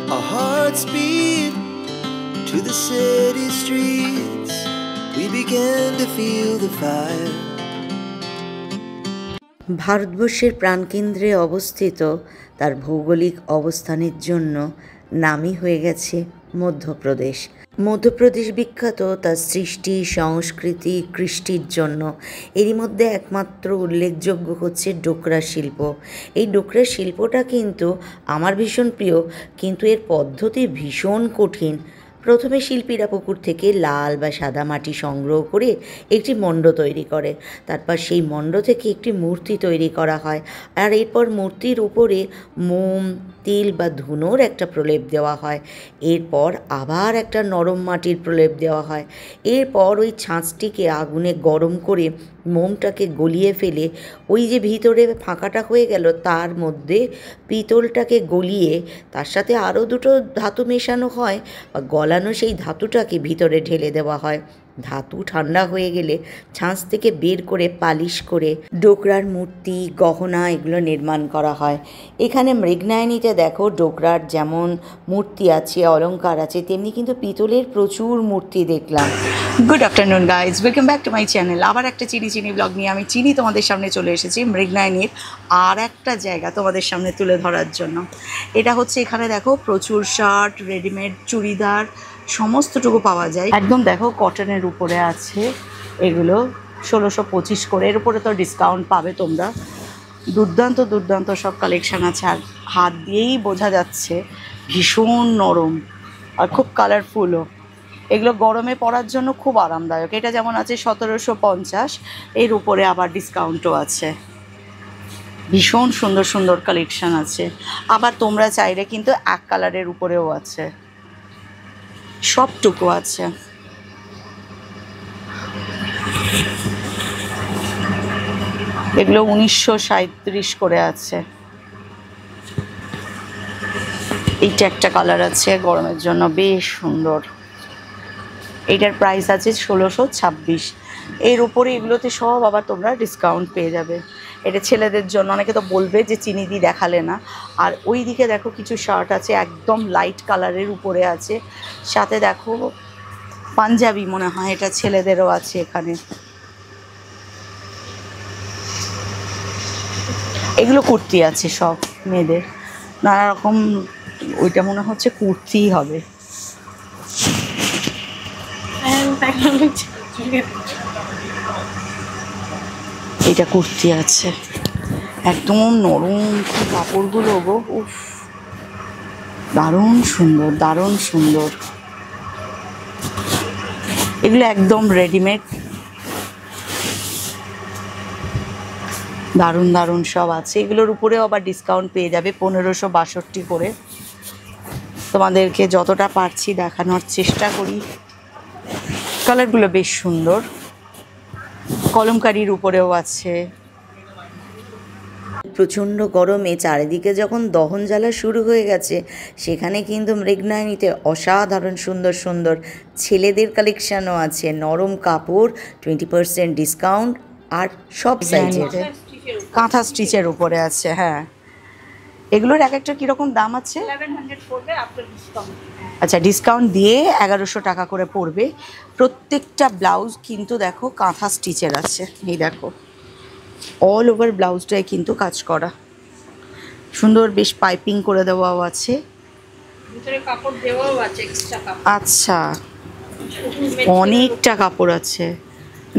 Our hearts beat to the city streets. We began to feel the fire. ভারতবর্ষের প্রাণকেন্দ্রে অবস্থিত তার ভৌগোলিক অবস্থানের জন্য নামই হয়ে গেছে মধ্যপ্রদেশ। মধ্যপ্রদেশ বিখ্যাত তার সৃষ্টি, সংস্কৃতি, কৃষ্টির জন্য। এরই মধ্যে একমাত্র উল্লেখযোগ্য হচ্ছে ডোকরা শিল্প। এই ডোকরা শিল্পটা কিন্তু আমার ভীষণ প্রিয়, কিন্তু এর পদ্ধতি ভীষণ কঠিন। প্রথমে শিল্পীরা পুকুর থেকে লাল বা সাদা মাটি সংগ্রহ করে একটি মণ্ড তৈরি করে, তারপর সেই মণ্ড থেকে একটি মূর্তি তৈরি করা হয়, আর এরপর মূর্তির উপরে মোম, তিল বা ধুনোর একটা প্রলেপ দেওয়া হয়। এরপর আবার একটা নরম মাটির প্রলেপ দেওয়া হয়। এরপর ওই ছাঁচটিকে আগুনে গরম করে মোমটাকে গলিয়ে ফেলে ওই যে ভিতরে ফাঁকাটা হয়ে গেল তার মধ্যে পিতলটাকে গলিয়ে তার সাথে আরও দুটো ধাতু মেশানো হয় বা গলানো সেই ধাতুটাকে ভিতরে ঢেলে দেওয়া হয়। ধাতু ঠান্ডা হয়ে গেলে ছাঁচ থেকে বের করে পালিশ করে ডোকরার মূর্তি, গহনা এগুলো নির্মাণ করা হয়। এখানে মৃগনায়নীতে দেখো ডোকরার যেমন মূর্তি আছে, অলংকার আছে, তেমনি কিন্তু পিতলের প্রচুর মূর্তি দেখলাম। Good afternoon guys, welcome back to my channel. আবার একটা চিনি ব্লগ নিয়ে আমি তোমাদের সামনে চলে এসেছি মৃগনায়নীর আর একটা জায়গা তোমাদের সামনে তুলে ধরার জন্য। এটা হচ্ছে এখানে দেখো প্রচুর শার্ট, রেডিমেড চুড়িদার সমস্তটুকু পাওয়া যায়। একদম দেখো কটনের উপরে আছে এগুলো, 1625 করে। এর উপরে তো ডিসকাউন্ট পাবে তোমরা। দুর্দান্ত দুর্দান্ত সব কালেকশান আছে, আর হাত দিয়েই বোঝা যাচ্ছে ভীষণ নরম আর খুব কালারফুলও। এগুলো গরমে পরার জন্য খুব আরামদায়ক। এটা যেমন আছে 1750, এর উপরে আবার ডিসকাউন্টও আছে। ভীষণ সুন্দর সুন্দর কালেকশান আছে। আবার তোমরা চাইলে কিন্তু এক কালারের উপরেও আছে, সবটুকু আছে। এগুলো 1937 করে আছে। এইটা একটা কালার আছে গরমের জন্য, বেশ সুন্দর। এইটার প্রাইস আছে 1626। এর উপরে এগুলোতে সব আবার তোমরা ডিসকাউন্ট পেয়ে যাবে। এটা ছেলেদের জন্য। অনেকে তো বলবে যে চিনিদি দেখালে না। আর ওই দিকে দেখো কিছু শার্ট আছে একদম লাইট কালারের উপরে আছে, সাথে দেখো পাঞ্জাবি মনে হয়, এটা ছেলেদেরও আছে এখানে। এগুলো কুর্তি আছে সব মেয়েদের, নানা রকম। ওইটা মনে হচ্ছে কুর্তিই হবে। এটা কুর্তি আছে, একদম নরম কাপড়গুলো গো, উফ দারুণ সুন্দর, দারুণ সুন্দর। এগুলো একদম রেডিমেড, দারুণ দারুণ সব আছে। এগুলোর উপরেও আবার ডিসকাউন্ট পেয়ে যাবে 1562 করে। তোমাদেরকে যতটা পারছি দেখানোর চেষ্টা করি। কালারগুলো বেশ সুন্দর। কলমকারির উপরেও আছে। প্রচণ্ড গরমে চারিদিকে যখন দহন জ্বালা শুরু হয়ে গেছে, সেখানে কিন্তু মৃগনায়নীতে অসাধারণ সুন্দর সুন্দর ছেলেদের কালেকশানও আছে। নরম কাপড়, 20% ডিসকাউন্ট, আর সব সাইজের। কাঁথা স্টিচের উপরে আছে। হ্যাঁ, এগুলোর এক একটা কীরকম দাম আছে? 1100 পড়বে আফটার ডিসকাউন্ট। আচ্ছা, ডিসকাউন্ট দিয়ে 1100 টাকা করে পড়বে। প্রত্যেকটা ব্লাউজ কিন্তু দেখো কাঁথা স্টিচের আছে। এই দেখো অল ওভার ব্লাউজটায় কিন্তু কাজ করা, সুন্দর বেশ পাইপিং করে দেওয়াও আছে। ভিতরে কাপড় দেওয়াও আছে, এক্সট্রা কাপড়। আচ্ছা, অনেকটা কাপড় আছে।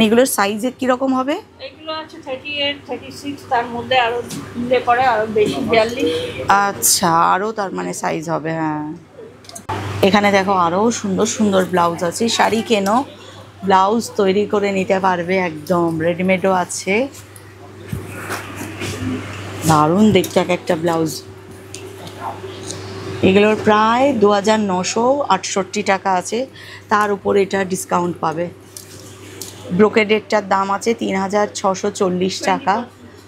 এগুলোর সাইজে কীরকম হবে? এগুলো আছে 38, 36, তার মধ্যে আরও দিলে পরে আরও বেশি 42। আচ্ছা, আরও তার মানে সাইজ হবে। হ্যাঁ, এখানে দেখো আরও সুন্দর সুন্দর ব্লাউজ আছে। শাড়ি কেনো, ব্লাউজ তৈরি করে নিতে পারবে একদম। রেডিমেডও আছে, দারুণ দেখতে এক একটা ব্লাউজ। এগুলোর প্রায় 2968 টাকা আছে, তার উপরে এটা ডিসকাউন্ট পাবে। ব্রোকেডেরটার দাম আছে 3640 টাকা,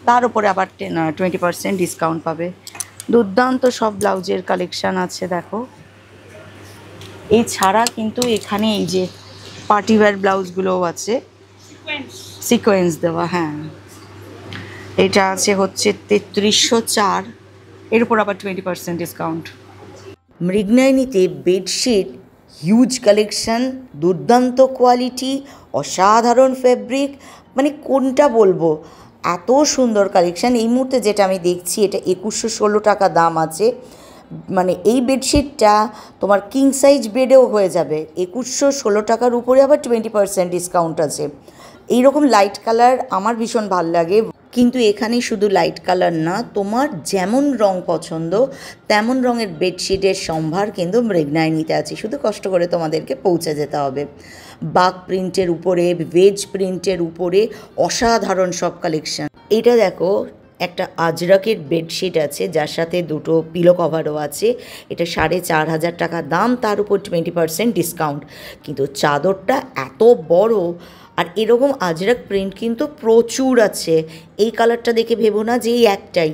তার উপরে আবার 20% ডিসকাউন্ট পাবে। দুর্দান্ত সব ব্লাউজের কালেকশান আছে দেখো। এছাড়া কিন্তু এখানে এই যে পার্টিওয়্যার ব্লাউজগুলোও আছে, সিকোয়েন্স দেওয়া। হ্যাঁ, এটা আছে হচ্ছে 3304, এর উপর আবার 20% ডিসকাউন্ট। মৃগনয়নীতে বেডশিট হিউজ কালেকশন, দুর্দান্ত কোয়ালিটি, অসাধারণ ফেব্রিক, মানে কোনটা বলবো, এত সুন্দর কালেকশান। এই মুহূর্তে যেটা আমি দেখছি এটা 2116 টাকা দাম আছে। মানে এই বেডশিটটা তোমার কিং সাইজ বেডেও হয়ে যাবে। 2116 টাকার উপরে আবার 20% ডিসকাউন্ট আছে। এইরকম লাইট কালার আমার ভীষণ ভালো লাগে, কিন্তু এখানে শুধু লাইট কালার না, তোমার যেমন রং পছন্দ তেমন রঙের বেডশিটের সম্ভার কিন্তু মৃগনয়নীতে আছে, শুধু কষ্ট করে তোমাদেরকে পৌঁছে যেতে হবে। বাগ প্রিন্টের উপরে, ভেজ প্রিন্টের উপরে অসাধারণ সব কালেকশন। এটা দেখো, একটা আজরাকের বেডশিট আছে যার সাথে দুটো পিলো কভারও আছে। এটা 4500 টাকা দাম, তার উপর 20% ডিসকাউন্ট। কিন্তু চাদরটা এত বড়, আর এরকম আজরাক প্রিন্ট কিন্তু প্রচুর আছে। এই কালারটা দেখে ভেবো না যে এই একটাই,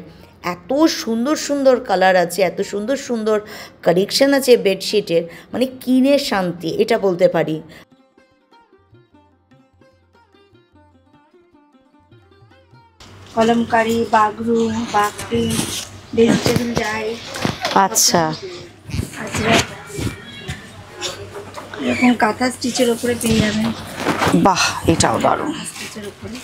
এত সুন্দর সুন্দর কালার আছে, এত সুন্দর সুন্দর কালেকশন আছে বেডশিটের, মানে কিনে শান্তি, এটা বলতে পারি। কলমকারি, বাগরুম, বাগ প্রিন্ট, ভেজিটেবল ডাই। আচ্ছা, এরকম কাঁথা স্টিচের উপরে পেয়ে যাবেন। বাহ, এটাও দারুণ। স্টিচের উপরে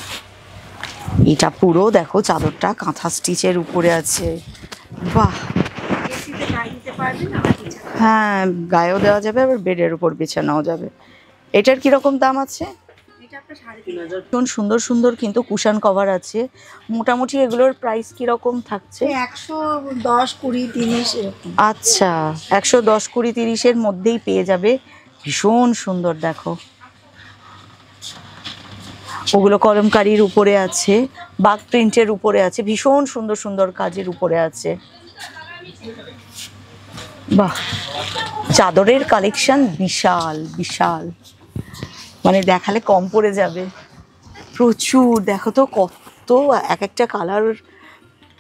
এটা পুরো দেখো, চাদরটা কাঁথা স্টিচের উপরে আছে। বাহ, হ্যাঁ, গায়েও দেওয়া যাবে, আবার বেডের উপর বিছানাও যাবে। এটার কিরকম দাম আছে? ভীষণ সুন্দর সুন্দর কিন্তু কুশন কভার আছে। মোটামুটি এগুলোর প্রাইস কিরকম থাকছে? 110, 20, 30 এরকম। আচ্ছা, 110, 20, 30-এর মধ্যেই পেয়ে যাবে। ভীষণ সুন্দর দেখো, ওগুলো কলমকারির উপরে আছে, বাগ প্রিন্টের উপরে আছে, ভীষণ সুন্দর সুন্দর কাজের উপরে আছে। বাহ, চাদরের কালেকশন বিশাল বিশাল, মানে দেখালে কম পড়ে যাবে, প্রচুর। দেখো তো কত এক একটা কালার,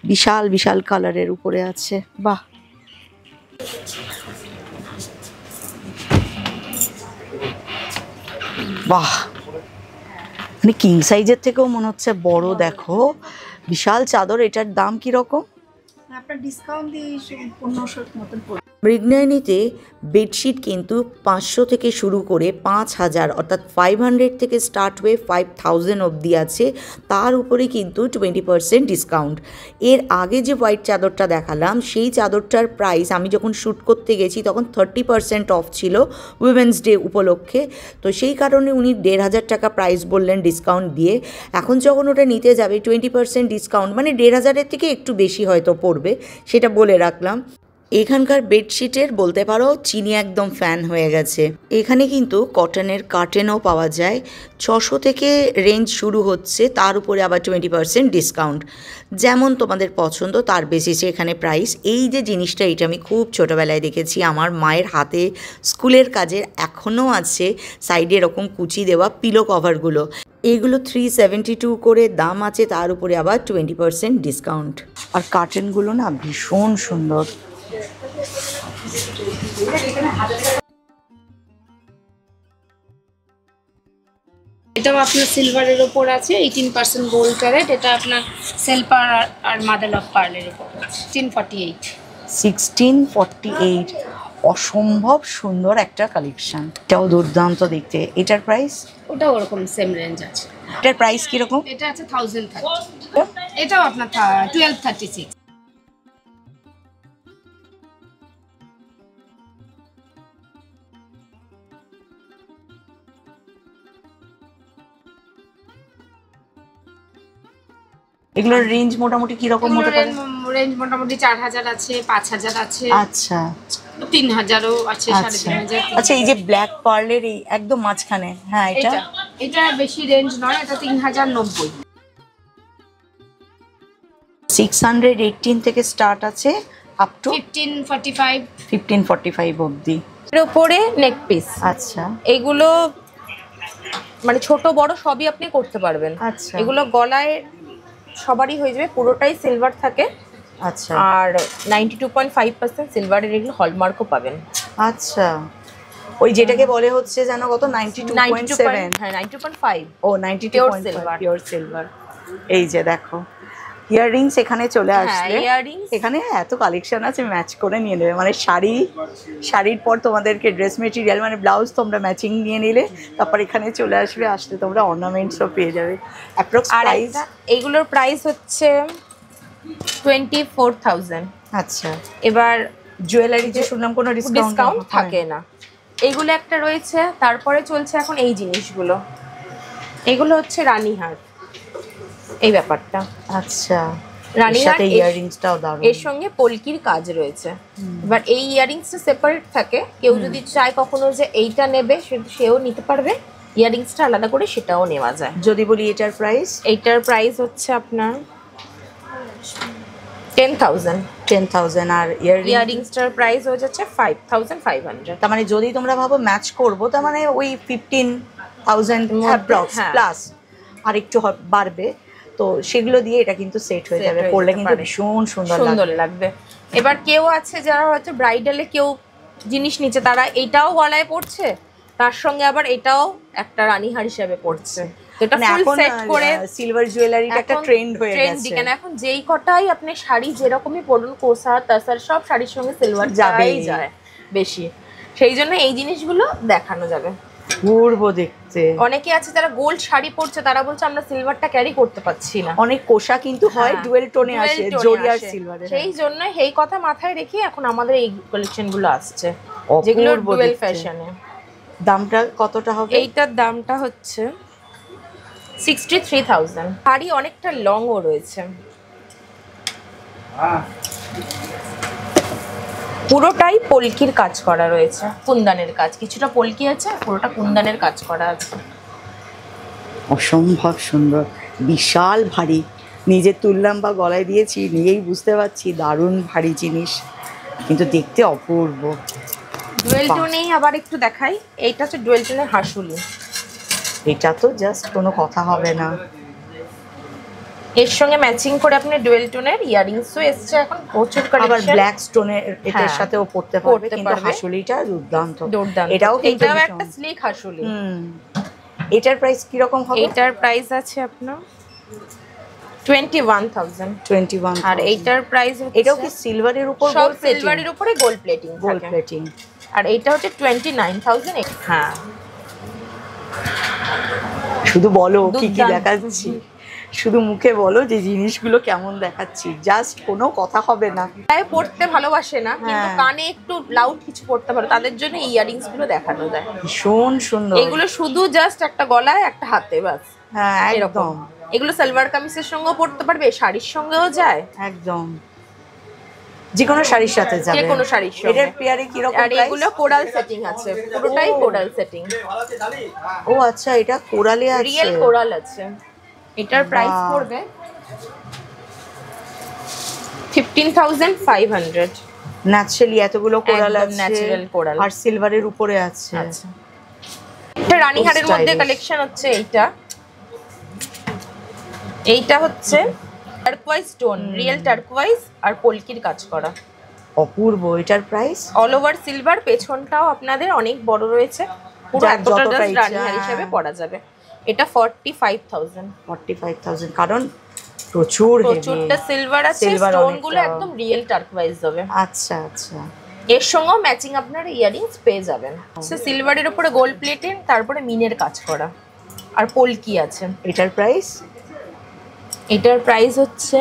বিশাল বিশাল কালারের উপরে আছে। বাহ, বাহ, মানে কিং সাইজের থেকেও মনে হচ্ছে বড়। দেখো, বিশাল চাদর। এটার দাম কিরকম? আপনার ডিসকাউন্ট দিয়ে 1500 মতন পড়বে। মৃগনয়নীতে বেডশিট কিন্তু 500 থেকে শুরু করে 5000, অর্থাৎ 500 থেকে স্টার্ট হয়ে 5000 অবধি আছে। তার উপরে কিন্তু 20% ডিসকাউন্ট। এর আগে যে হোয়াইট চাদরটা দেখালাম, সেই চাদরটার প্রাইস আমি যখন শ্যুট করতে গেছি তখন 30% অফ ছিল উইমেন্স ডে উপলক্ষে। তো সেই কারণে উনি 1500 টাকা প্রাইস বললেন ডিসকাউন্ট দিয়ে। এখন যখন ওটা নিতে যাবে 20% ডিসকাউন্ট, মানে 1500-এর থেকে একটু বেশি হয়তো পড়বে, সেটা বলে রাখলাম। এখানকার বেডশিটের বলতে পারো চিনি একদম ফ্যান হয়ে গেছে। এখানে কিন্তু কটনের কার্টেনও পাওয়া যায়, 600 থেকে রেঞ্জ শুরু হচ্ছে, তার উপরে আবার 20% ডিসকাউন্ট। যেমন তোমাদের পছন্দ তার বেসিসে এখানে প্রাইস। এই যে জিনিসটা, এটা আমি খুব ছোটোবেলায় দেখেছি, আমার মায়ের হাতে স্কুলের কাজের এখনও আছে, সাইডে এরকম কুচি দেওয়া পিলো কভারগুলো। এগুলো 372 করে দাম আছে, তার উপরে আবার 20% ডিসকাউন্ট। আর কার্টেনগুলো না ভীষণ সুন্দর। এটাও আপনার সিলভারের ওপর আছে, 18% গোল্ড ক্যারেট। এটা আপনার সেলপার আর মাদার অফ পার্লের উপর আছে, 1648। অসম্ভব সুন্দর একটা কালেকশন, এটাও দুর্দান্ত দেখতে। এটার প্রাইস? ওটা ওরকম সেম রেঞ্জ আছে। এটার প্রাইস কিরকম? এটা আছে 1030। এটাও আপনার 1236। এগুলোর রেঞ্জ মোটামুটি কিরকম হতে পারে? রেঞ্জ মোটামুটি 4000 আছে, 5000 আছে, আচ্ছা, 3000ও আছে, 3500। আচ্ছা, এই যে ব্ল্যাক পার্লের এই একদম মাঝখানে, হ্যাঁ, এটা বেশি রেঞ্জ নয়, এটা 3090। 618 থেকে স্টার্ট আছে, আপ টু 1545 অবধি। এর উপরে নেক পিস। আচ্ছা, এগুলো মানে ছোট বড় সবই আপনি করতে পারবেন। আচ্ছা, এগুলো গলায় সবারই হয়ে যাবে, পুরোটাই সিলভার থাকে। আচ্ছা, আর 92.5% সিলভারের এগুলো হলমার্কও পাবেন। আচ্ছা, ওই যেটাকে বলে হচ্ছে জানো কত, 92.7? হ্যাঁ, 92.5। ও 92.5 পিওর সিলভার। এই যে দেখো, ইয়াররিংস এখানে চলে হ্যাঁ, আসলে earrings। এখানে এত কালেকশন আছে, ম্যাচ করে নিয়ে নেবে। মানে শাড়ির পর তোমাদেরকে ড্রেস মেটেরিয়াল মানে ব্লাউজ তোমরা ম্যাচিং নিয়ে নিলে, তারপর এখানে চলে আসলে তোমরা অর্নামেন্টসও পেয়ে যাবে। অ্যাপ্রক্স আর প্রাইস এইগুলোর প্রাইস হচ্ছে 24,000। আচ্ছা, এবার জুয়েলারিতে শুনলাম কোনো ডিসকাউন্ট থাকে না। এইগুলো একটা রয়েছে, তারপরে চলছে এখন এই জিনিসগুলো। এগুলো হচ্ছে রানীহার, এই ব্যাপারটা। আচ্ছা, রানীহার সাথে ইয়াররিংসটাও দারুণ। এর সঙ্গে পলকির কাজ রয়েছে। এবার এই ইয়াররিংসটা সেপারেট থাকে, কেউ যদি চায় কখনো যে এইটা নেবে সেও নিতে পারবে, ইয়াররিংসটা আলাদা করে সেটাও নেওয়া যায়। যদি বলি এটার প্রাইস, এইটার প্রাইস হচ্ছে আপনার 10,000। 10,000 আর ইয়াররিংসটার প্রাইস হয়ে যাচ্ছে 5,500। তার মানে যদি তোমরা ভাবো ম্যাচ করবো, তার মানে ওই 15,000 অ্যাপ্রক্স হ্যাঁ। প্লাস আর একটু বাড়বে, তো সেগুলো দিয়ে এটা কিন্তু সেট হয়ে যাবে, পরলে কিন্তু ভীষণ সুন্দর লাগবে। এবার কেউ আছে যারা হয়তো ব্রাইডালে কেউ জিনিস নিচ্ছে, তারা এটাও গলায় পড়ছে, তার সঙ্গে আবার এটাও একটা রানীহার হিসেবে পড়ছে। এটা ফুল সেট করে সিলভার জুয়েলারিটা একটা ট্রেন্ড হয়ে গেছে। কেন এখন যেই কটাই আপনি শাড়ি যেরকমই পরুন, কোসা তাসার সব শাড়ির সঙ্গে সিলভার যাবেই যায় বেশি, সেই জন্য এই জিনিসগুলো দেখানো যাবে। ঘুরবো দেখতে। অনেকে আছে যারা গোল্ড শাড়ি পরছে, তারা বলছে আমরা সিলভারটা ক্যারি করতে পারছি না। অনেক কোষা কিন্তু হয় ডুয়েল টোনে আসে, জরি আর সিলভারে। সেই জন্য এই কথা মাথায় রেখে এখন আমাদের এই কালেকশন গুলো আসছে, যেগুলো ডুয়েল ফ্যাশনে। দামটা কতটা হবে? এইটার দামটা হচ্ছে 63,000। শাড়ি অনেকটা লংও রয়েছে, পুরোটাই পলকির কাজ করা রয়েছে, কুন্দানের কাজ, কিছুটা পলকি আছে, পুরোটা কুন্দানের কাজ করা আছে। অসম্ভব সুন্দর, বিশাল ভারী। নিজে তুললাম বা গলায় দিয়েছি, নিজেই বুঝতে পারছি দারুণ ভারী জিনিস, কিন্তু দেখতে অপূর্ব। ডুয়েল টোনেই আবার একটু দেখাই, এইটা হচ্ছে ডুয়েল টোনের হাসুলি। এটা তো জাস্ট কোনো কথা হবে না। এর সঙ্গে ম্যাচিং করে আপনি ডুয়েল টোনের ইয়াররিংসও এসছে এখন প্রচুর কালেকশন। আবার ব্ল্যাক স্টোনের এটার সাথেও পড়তে পারবে, কিন্তু পারবে। হাসুলিটা দুর্দান্ত। দুর্দান্ত। এটাও কিন্তু এটাও একটা স্লিক হাসুলি। এটার প্রাইস কি রকম হবে? এটার প্রাইস আছে আপনার 21,000। 21। আর এইটার প্রাইস হচ্ছে, এটাও কি সিলভারের উপর? সব সিলভারের উপরে গোল্ড প্লেটিং, গোল্ড প্লেটিং। আর এইটা হচ্ছে 29,000। হ্যাঁ, শুধু বলো কি কি দুর্দান্ত। দেখাচ্ছি, শুধু মুখে বলো যে জিনিসগুলো কেমন দেখাচ্ছি, জাস্ট কোনো কথা হবে না। তাই পড়তে ভালোবাসে না, কিন্তু হ্যাঁ। কানে একটু লাউড কিছু পড়তে পারে, তাদের জন্য ইয়াররিংস গুলো দেখানো যায়। ভীষণ সুন্দর। এগুলো শুধু জাস্ট একটা গলায় একটা হাতে, বাস। হ্যাঁ এরকম একদম এগুলো সালোয়ার কামিজের সঙ্গেও পড়তে পারবে, শাড়ির সঙ্গেও যায়, একদম যে কোনো শাড়ির সাথে যাবে, যে কোনো শাড়ির সঙ্গে। এটার পেয়ারে কি রকম আর এগুলো কোরাল সেটিং আছে, পুরোটাই কোরাল সেটিং। ও আচ্ছা, এটা কোরালে আছে, রিয়েল কোরাল আছে। এটার প্রাইস পড়বে 15,500। ন্যাচারালি এতগুলো কোরাল একদম আছে, ন্যাচারাল কোরাল। আর সিলভারের উপরে আছে। আচ্ছা, এটা রানীহারের মধ্যে stylish। কালেকশন হচ্ছে এইটা হচ্ছে টার্কোয়াইজ স্টোন, রিয়েল টার্কোয়াইজ আর পলকির কাজ করা, অপূর্ব। এটার প্রাইস অল ওভার সিলভার, পেছনটাও আপনাদের অনেক বড় রয়েছে, পুরো যার এতটা যতটা জাস্ট ইচ্ছা। রানীহার হিসেবে পরা যাবে। এটা 45,000। 45,000, কারণ প্রচুর প্রচুরটা সিলভার আছে, Silver স্টোন অনেকটা। গুলো একদম রিয়েল টার্কোয়াইজ হবে। আচ্ছা আচ্ছা, এর সঙ্গেও ম্যাচিং আপনারা ইয়াররিংস পেয়ে যাবেন। সিলভারের উপরে গোল্ড প্লেটেড, তারপরে মিনের কাজ করা, আর পলকি আছে। এটার প্রাইস? এটার প্রাইস হচ্ছে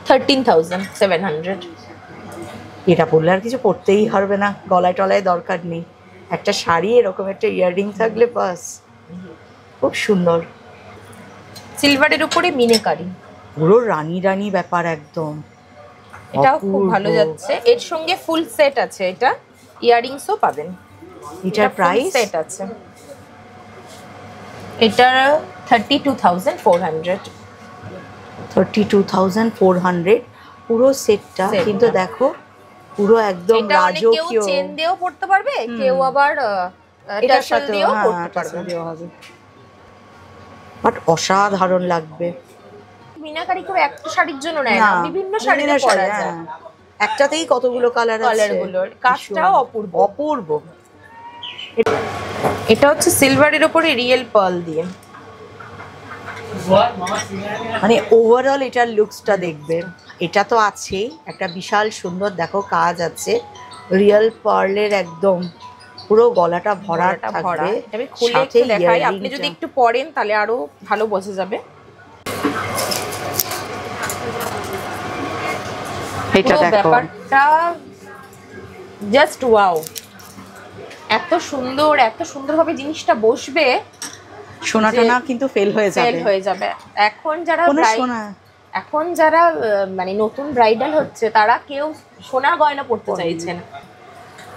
13,700। এটা পরলে আর কিছু পরতেই পারবে না, গলায় টলায় দরকার নেই, একটা শাড়ি এরকম একটা ইয়াররিং থাকলে বাস। খুব সুন্দর, সিলভারের উপরে মিনেকারি, পুরো রানী রানী ব্যাপার একদম। এটাও খুব অপূর্ব। ভালো যাচ্ছে। এর সঙ্গে ফুল সেট আছে, এটা ইয়াররিংসও পাবেন। এটার প্রাইস? সেট আছে, এটার 32,400। 32,400 পুরো সেটটা। কিন্তু দেখো পুরো একদম এটা অনেক কেউ রাজকীয়। চেন দিয়েও পড়তে পারবে, কেউ আবার এটার টাসেল সাথে দিয়েও পড়তে পারবে। বাট অসাধারণ লাগবে। মিনাকারি কেউ একটা শাড়ির জন্য নেয় না, বিভিন্ন শাড়িতে পরা যায়। একটাতেই কতগুলো কালার আছে, কালারগুলোর কাজটাও অপূর্ব। অপূর্ব। এটা হচ্ছে সিলভারের উপরে রিয়েল পার্ল দিয়ে, মানে ওভারঅল এটার লুকসটা দেখবে। এটা তো আছেই, একটা বিশাল সুন্দর দেখো কাজ আছে, রিয়েল পার্লের একদম পুরো গলাটা ভরা থাকবে। আমি খুলে একটু দেখাই, আপনি যদি একটু পরেন তাহলে আরো ভালো বোঝা যাবে। এটা দেখো, ব্যাপারটা জাস্ট ওয়াও, এত সুন্দরভাবে জিনিসটা বসবে, সোনাটা না কিন্তু ফেল হয়ে যাবে। এখন যারা মানে নতুন ব্রাইডাল হচ্ছে তারা কেউ সোনার গয়না পড়তে চাইছে না।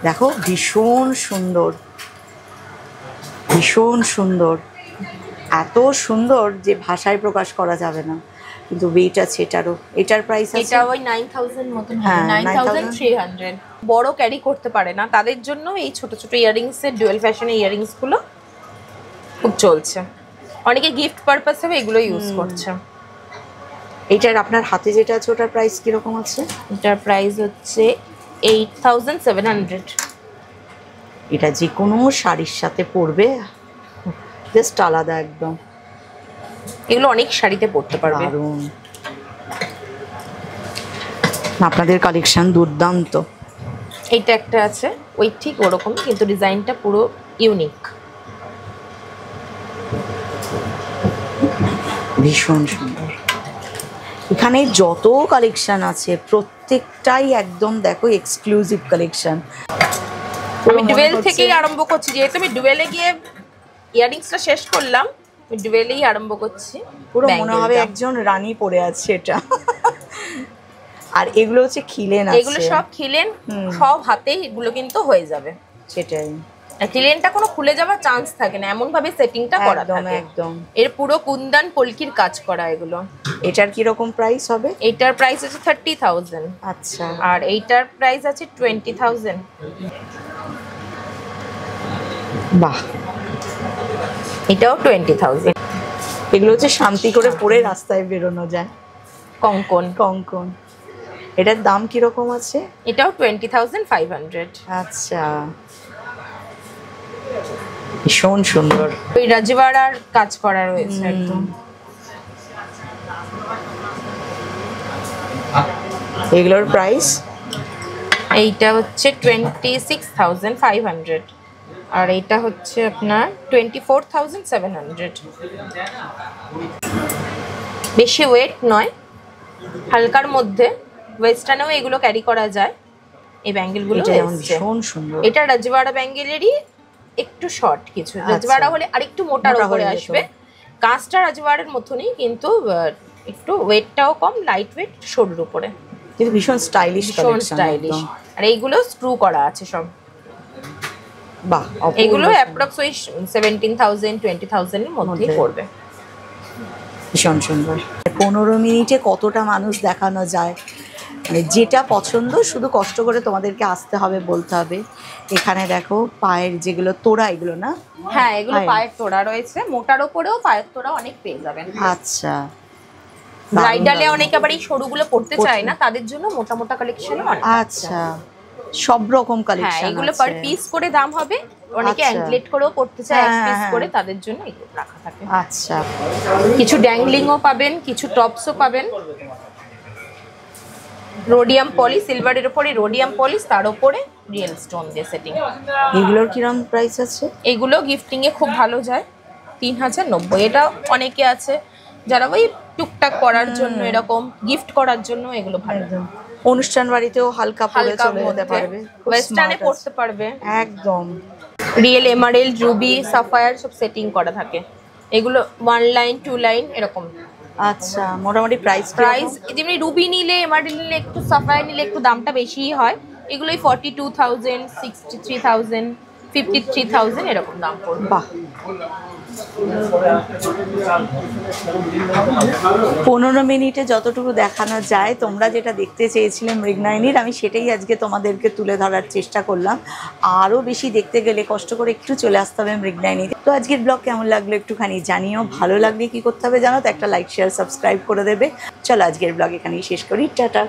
দেখো ভীষণ সুন্দর, ভীষণ সুন্দর, এত সুন্দর যে ভাষায় প্রকাশ করা যাবে না। কিন্তু ওয়েট আছে এটারও। এটার প্রাইস আছে, এটা ওই 9000 মতন, 9300। বড় ক্যারি করতে পারে না তাদের জন্য এই ছোট ছোট ইয়ারিংস এর ডুয়েল ফ্যাশনের ইয়ারিংস গুলো খুব চলছে। অনেকে গিফট পারপাসে এগুলো ইউজ করছে। এটার আপনার হাতে যেটা আছে ওটার প্রাইস কিরকম আছে? এটার প্রাইস হচ্ছে 8700। এটা যে কোনো শাড়ির সাথে পরবে, জাস্ট আলাদা একদম। এগুলো অনেক শাড়িতে পরতে পারবে। দারুণ, আপনাদের কালেকশন দুর্দান্ত। এইটা একটা আছে ওই ঠিক ওরকম, কিন্তু ডিজাইনটা পুরো ইউনিক, ভীষণ সুন্দর। এখানে যত কালেকশন আছে প্রত্যেকটাই একদম দেখো এক্সক্লুসিভ কালেকশন। আমি ডুয়েল থেকেই আরম্ভ করছি, যেহেতু আমি ডুয়েলে গিয়ে ইয়ারিংসটা শেষ করলাম, আমি ডুয়েলেই আরম্ভ করছি। পুরো মনে হবে একজন রানী পরে আছে এটা। আর এগুলো হচ্ছে খিলেন আছে, এগুলো সব খিলেন, সব হাতে এগুলো কিন্তু হয়ে যাবে। সেটাই, খিলেনটা কোনো খুলে যাওয়ার চান্স থাকে না, এমন ভাবে সেটিংটা করা থাকে একদম। এর পুরো কুন্দন পলকির কাজ করা এগুলো। এটার কি রকম প্রাইস হবে? এইটার প্রাইস আছে 30000। আচ্ছা, আর এইটার প্রাইস আছে 20000। বাহ, এটাও 20000। এগুলো হচ্ছে শান্তি করে পরে রাস্তায় বেরোনো যায়। কঙ্কন, কঙ্কন, এটার দাম কি রকম আছে? এটাও 20500। আচ্ছা, ভীষণ সুন্দর। ওই রাজওয়াড়ার কাজ করা রয়েছে একদম। এগুলোর প্রাইস? এইটা হচ্ছে 26500 আর এইটা হচ্ছে আপনার 24700। বেশি ওয়েট নয়, হালকার মধ্যে, ওয়েস্টার্নেও এগুলো ক্যারি করা যায়। এই ব্যাঙ্গেলগুলো ভীষণ সুন্দর। এটা রাজওয়াড়া ব্যাঙ্গেলেরই একটু শর্ট, কিছু রাজওয়াড়া হলে আরেকটু মোটার উপরে আসবে। কাজটা রাজওয়াড়ার মতনই, কিন্তু একটু ওয়েটটাও কম, লাইট ওয়েট, সরুর উপরে, কিন্তু ভীষণ স্টাইলিশ, ভীষণ স্টাইলিশ। আর এইগুলো স্ক্রু করা আছে সব। বাহ, এগুলো অ্যাপ্রক্স ওই 17000 20000 এর মধ্যেই পড়বে। ভীষণ সুন্দর। 15 মিনিটে কতটা মানুষ দেখানো যায়, মানে যেটা পছন্দ শুধু কষ্ট করে তোমাদেরকে আসতে হবে, বলতে হবে। এখানে দেখো পায়ের যেগুলো তোড়া, এগুলো না? হ্যাঁ, এগুলো পায়ের তোড়া রয়েছে, মোটার ওপরেও পায়ের তোড়া অনেক পেয়ে যাবেন। আচ্ছা, ব্রাইডালে অনেকে আবার এই সরুগুলো পড়তে চায় না, তাদের জন্য মোটা মোটা কালেকশনও অনেক। আচ্ছা, সব রকম কালেকশন। হ্যাঁ, এগুলো পার পিস করে দাম হবে। অনেকে অ্যাঙ্কলেট করেও পড়তে চায় এক পিস করে, তাদের জন্য এগুলো রাখা থাকে। আচ্ছা, কিছু ড্যাংলিংও পাবেন, কিছু টপসও পাবেন। রোডিয়াম পলিশ, সিলভারের উপরে রোডিয়াম পলিশ, তার উপরে রিয়েল স্টোন দিয়ে সেটিং। এগুলোর কিরকম প্রাইস আছে? এগুলো গিফটিং এ খুব ভালো যায়, 3090। এটা অনেকে আছে যারা ওই টুকটাক করার জন্য, এরকম গিফট করার জন্য এগুলো ভালো। অনুষ্ঠান বাড়িতেও হালকা পরে চলে যেতে পারবে, ওয়েস্টার্নে পড়তে পারবে একদম। রিয়েল এমারেল্ড, রুবি, সাফায়ার সব সেটিং করা থাকে। এগুলো 1 লাইন 2 লাইন এরকম। আচ্ছা, মোটামুটি প্রাইস যেমনি রুবি নিলে, এমারেল্ড নিলে, একটু সাফায়ার নিলে একটু দামটা বেশিই হয়। এগুলোই 42000 63000 53000 এরকম দাম পড়বে। বাহ, 15 মিনিটে যতটুকু দেখানো যায়, তোমরা যেটা দেখতে চেয়েছিলে মৃগনয়নীর, আমি সেটাই আজকে তোমাদেরকে তুলে ধরার চেষ্টা করলাম। আরও বেশি দেখতে গেলে কষ্ট করে একটু চলে আসতে হবে মৃগনয়নীতে। তো আজকের ব্লগ কেমন লাগলো একটুখানি জানিও। ভালো লাগলে কি করতে হবে জানো তো, একটা লাইক শেয়ার সাবস্ক্রাইব করে দেবে। চলো আজকের ব্লগ এখানেই শেষ করি, টাটা।